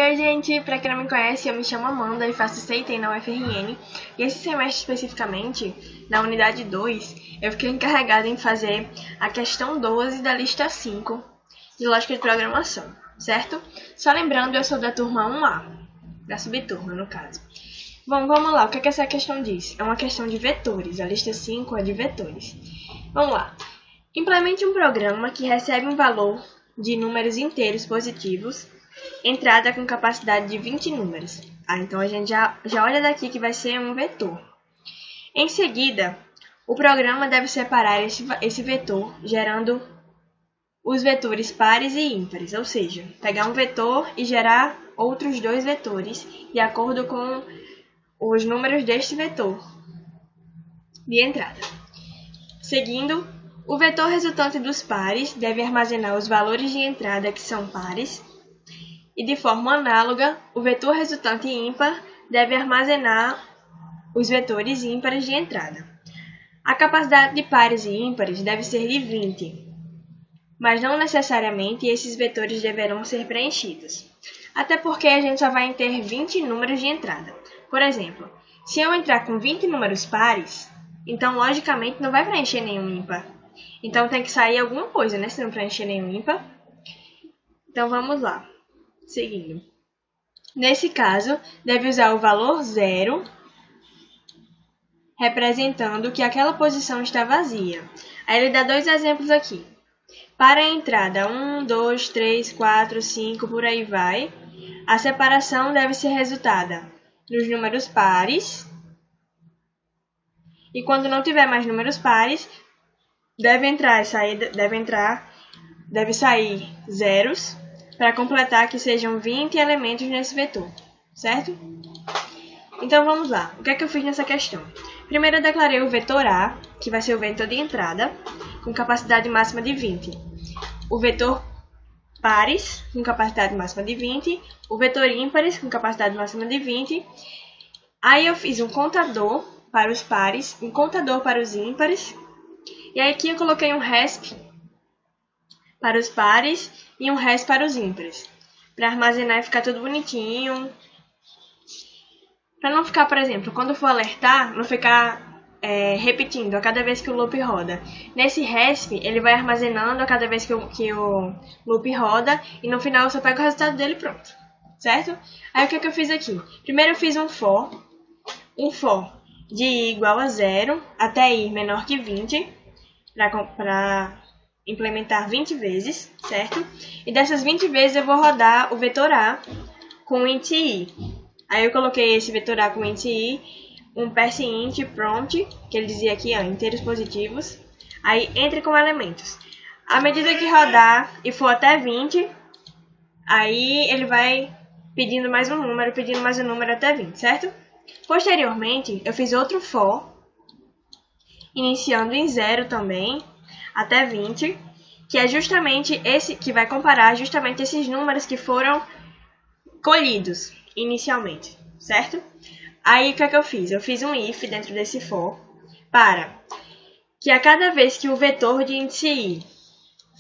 Oi gente, pra quem não me conhece, eu me chamo Amanda e faço CIT na UFRN. E esse semestre especificamente, na unidade 2, eu fiquei encarregada em fazer a questão 12 da lista 5 de lógica de programação, certo? Só lembrando, eu sou da turma 1A, da subturma no caso. Bom, vamos lá, o que é que essa questão diz? É uma questão de vetores, a lista 5 é de vetores. Vamos lá. Implemente um programa que recebe um valor de números inteiros positivos, entrada com capacidade de 20 números. Então a gente já olha daqui que vai ser um vetor. Em seguida, o programa deve separar esse vetor, gerando os vetores pares e ímpares, ou seja, pegar um vetor e gerar outros dois vetores, de acordo com os números deste vetor de entrada. Seguindo, o vetor resultante dos pares deve armazenar os valores de entrada que são pares, e de forma análoga, o vetor resultante ímpar deve armazenar os vetores ímpares de entrada. A capacidade de pares e ímpares deve ser de 20, mas não necessariamente esses vetores deverão ser preenchidos, até porque a gente só vai ter 20 números de entrada. Por exemplo, se eu entrar com 20 números pares, então logicamente não vai preencher nenhum ímpar. Então tem que sair alguma coisa, né, se não preencher nenhum ímpar. Então vamos lá. Seguindo. Nesse caso, deve usar o valor 0, representando que aquela posição está vazia. Aí ele dá dois exemplos aqui. Para a entrada 1, 2, 3, 4, 5, por aí vai, a separação deve ser resultada dos números pares. E quando não tiver mais números pares, deve sair zeros, para completar que sejam 20 elementos nesse vetor, certo? Então vamos lá, o que é que eu fiz nessa questão? Primeiro eu declarei o vetor A, que vai ser o vetor de entrada, com capacidade máxima de 20. O vetor pares, com capacidade máxima de 20. O vetor ímpares, com capacidade máxima de 20. Aí eu fiz um contador para os pares, um contador para os ímpares. E aí aqui eu coloquei um resp para os pares e um res para os ímpares, para armazenar e ficar tudo bonitinho. Para não ficar, por exemplo, quando for alertar, não ficar repetindo a cada vez que o loop roda. Nesse resp, ele vai armazenando a cada vez que o loop roda, e no final eu só pego o resultado dele e pronto, certo? Aí o que eu fiz aqui? Primeiro eu fiz um for de i igual a 0 até i menor que 20, para implementar 20 vezes, certo? E dessas 20 vezes eu vou rodar o vetor A com int i. Aí eu coloquei esse vetor A com int i, um parseInt prompt, que ele dizia aqui, inteiros positivos. Aí entre com elementos. À medida que rodar e for até 20, aí ele vai pedindo mais um número até 20, certo? Posteriormente, eu fiz outro for, iniciando em 0 também, até 20, que é justamente esse que vai comparar justamente esses números que foram colhidos inicialmente, certo? Aí o que é que eu fiz? Eu fiz um if dentro desse for para que a cada vez que o vetor de índice i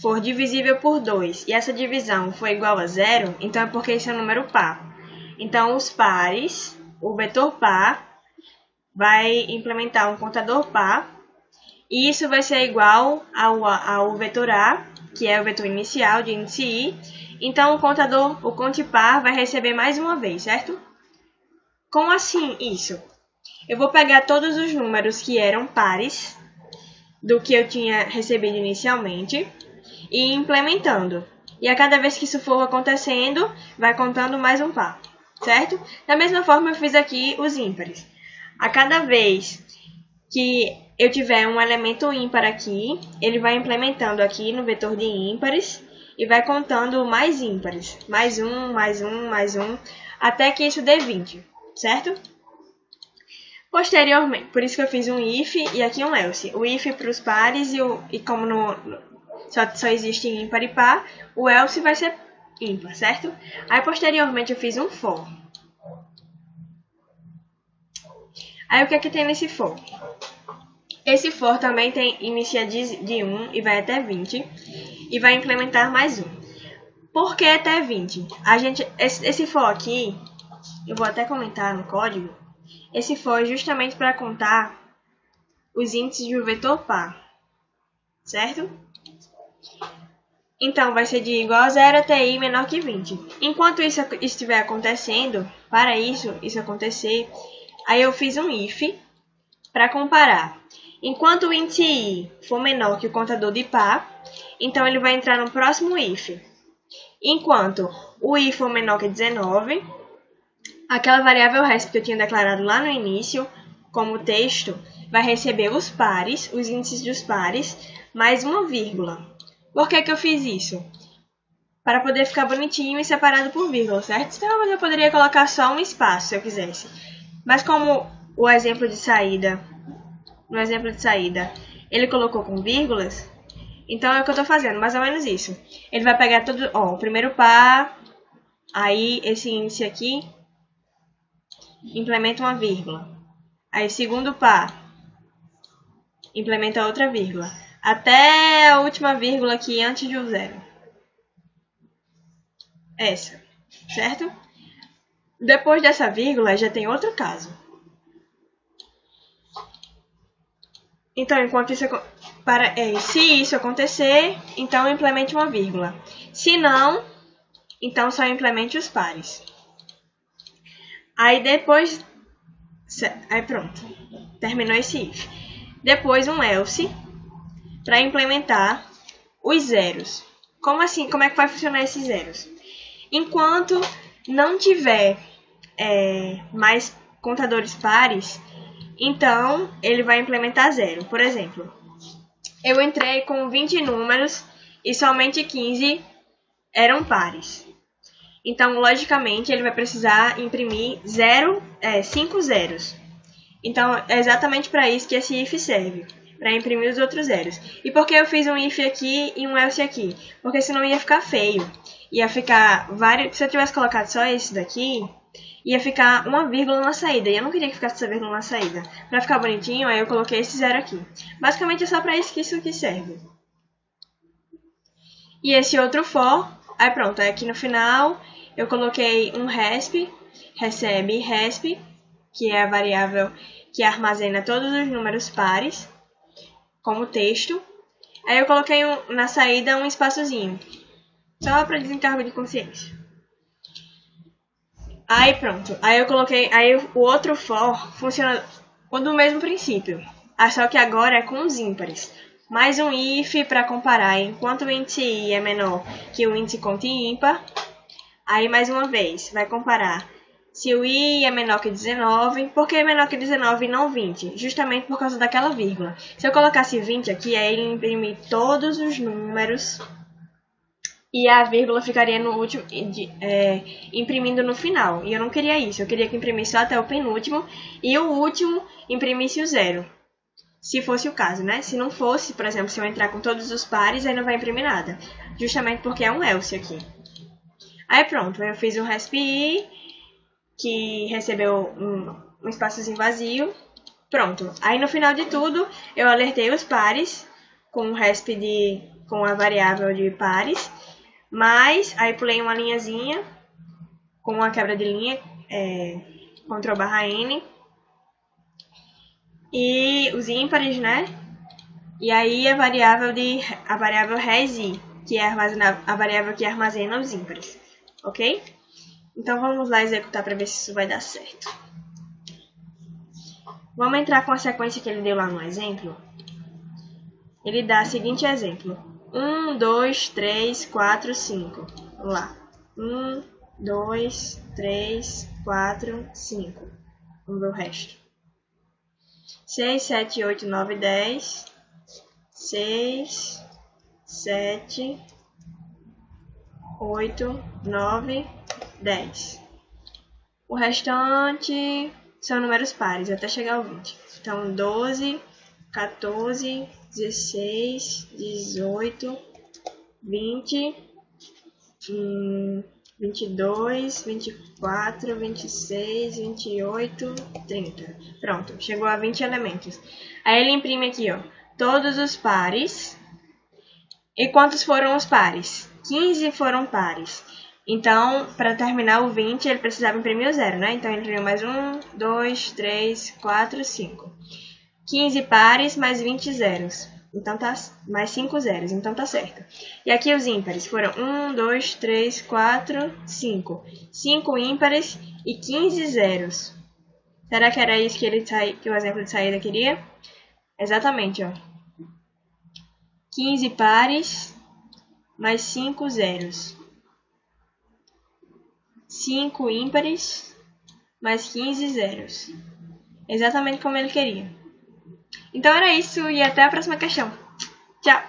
for divisível por 2 e essa divisão for igual a 0, então é porque esse é um número par. Então os pares, o vetor par vai implementar um contador par, e isso vai ser igual ao vetor A, que é o vetor inicial de índice i. Então o contepar vai receber mais uma vez, certo? Como assim isso? Eu vou pegar todos os números que eram pares do que eu tinha recebido inicialmente e ir implementando. E a cada vez que isso for acontecendo, vai contando mais um par, certo? Da mesma forma eu fiz aqui os ímpares. A cada vez que eu tiver um elemento ímpar aqui, ele vai implementando aqui no vetor de ímpares e vai contando mais ímpares. Mais um, mais um, mais um, até que isso dê 20, certo? Posteriormente, por isso que eu fiz um if e aqui um else. O if para os pares e como só existe ímpar e par, o else vai ser ímpar, certo? Aí posteriormente eu fiz um for. Aí o que é que tem nesse for? Esse for também inicia de 1 e vai até 20 e vai implementar mais um. Por que até 20? Esse for aqui, eu vou até comentar no código, esse for é justamente para contar os índices do vetor par, certo? Então, vai ser de igual a 0 até i menor que 20. Enquanto isso estiver acontecendo, para isso acontecer, aí eu fiz um if para comparar. Enquanto o índice i for menor que o contador de par, então ele vai entrar no próximo if. Enquanto o i for menor que 19, aquela variável resp que eu tinha declarado lá no início, como texto, vai receber os pares, os índices dos pares, mais uma vírgula. Por que eu fiz isso? Para poder ficar bonitinho e separado por vírgula, certo? Então eu poderia colocar só um espaço se eu quisesse. Mas como no exemplo de saída, ele colocou com vírgulas, então é o que eu estou fazendo, mais ou menos isso. Ele vai pegar o primeiro par, aí esse índice aqui, implementa uma vírgula. Aí segundo par, implementa outra vírgula. Até a última vírgula aqui antes de um zero. Essa, certo? Depois dessa vírgula já tem outro caso. Então, se isso acontecer, então implemente uma vírgula. Se não, então só implemente os pares. Aí depois, aí pronto, terminou esse if. Depois um else para implementar os zeros. Como assim? Como é que vai funcionar esses zeros? Enquanto não tiver mais contadores pares, então ele vai implementar zero. Por exemplo, eu entrei com 20 números e somente 15 eram pares. Então, logicamente, ele vai precisar imprimir 5 zeros. Então, é exatamente para isso que esse if serve, para imprimir os outros zeros. E por que eu fiz um if aqui e um else aqui? Porque senão ia ficar feio. Ia ficar vários. Se eu tivesse colocado só esse daqui, ia ficar uma vírgula na saída. E eu não queria que ficasse essa vírgula na saída. Para ficar bonitinho, aí eu coloquei esse zero aqui. Basicamente é só para isso que isso aqui serve. E esse outro for, aí pronto, aqui no final eu coloquei um resp, recebe resp, que é a variável que armazena todos os números pares, como texto. Aí eu coloquei na saída um espaçozinho, só para desencargo de consciência. Aí pronto, aí o outro for funciona do mesmo princípio, só que agora é com os ímpares. Mais um if para comparar, enquanto o índice i é menor que o índice conta ímpar, aí mais uma vez, vai comparar se o i é menor que 19, por que é menor que 19 e não 20? Justamente por causa daquela vírgula. Se eu colocasse 20 aqui, aí ele imprime todos os números e a vírgula ficaria no último, imprimindo no final. E eu não queria isso, eu queria que imprimisse só até o penúltimo e o último imprimisse o zero. Se fosse o caso, né? Se não fosse, por exemplo, se eu entrar com todos os pares, aí não vai imprimir nada. Justamente porque é um else aqui. Aí pronto, eu fiz um resp i, que recebeu um espaçozinho vazio. Pronto. Aí no final de tudo, eu alertei os pares com o resp com a variável de pares. Mas, aí pulei uma linhazinha com uma quebra de linha, Ctrl/N. E os ímpares, né? E aí a variável res_i, que é a variável que armazena os ímpares, ok? Então vamos lá executar para ver se isso vai dar certo. Vamos entrar com a sequência que ele deu lá no exemplo. Ele dá o seguinte exemplo: 1, 2, 3, 4, 5. Vamos lá. 1, 2, 3, 4, 5. Vamos ver o resto. 6, 7, 8, 9, 10, 6, 7, 8, 9, 10. O restante são números pares, até chegar ao 20. Então, 12, 14, 16, 18, 20, 22, 24, 26, 28, 30. Pronto, chegou a 20 elementos. Aí ele imprime aqui, ó, todos os pares E quantos foram os pares? 15 foram pares. Então, para terminar o 20, ele precisava imprimir o 0, né? Então, ele imprimiu mais 1, 2, 3, 4, 5. 15 pares mais 20 zeros. Então, tá mais 5 zeros. Então, tá certo. E aqui os ímpares foram 1, 2, 3, 4, 5. 5 ímpares e 15 zeros. Será que era isso que o exemplo de saída queria? Exatamente, ó. 15 pares mais 5 zeros. 5 ímpares mais 15 zeros. Exatamente como ele queria. Então era isso e até a próxima questão. Tchau!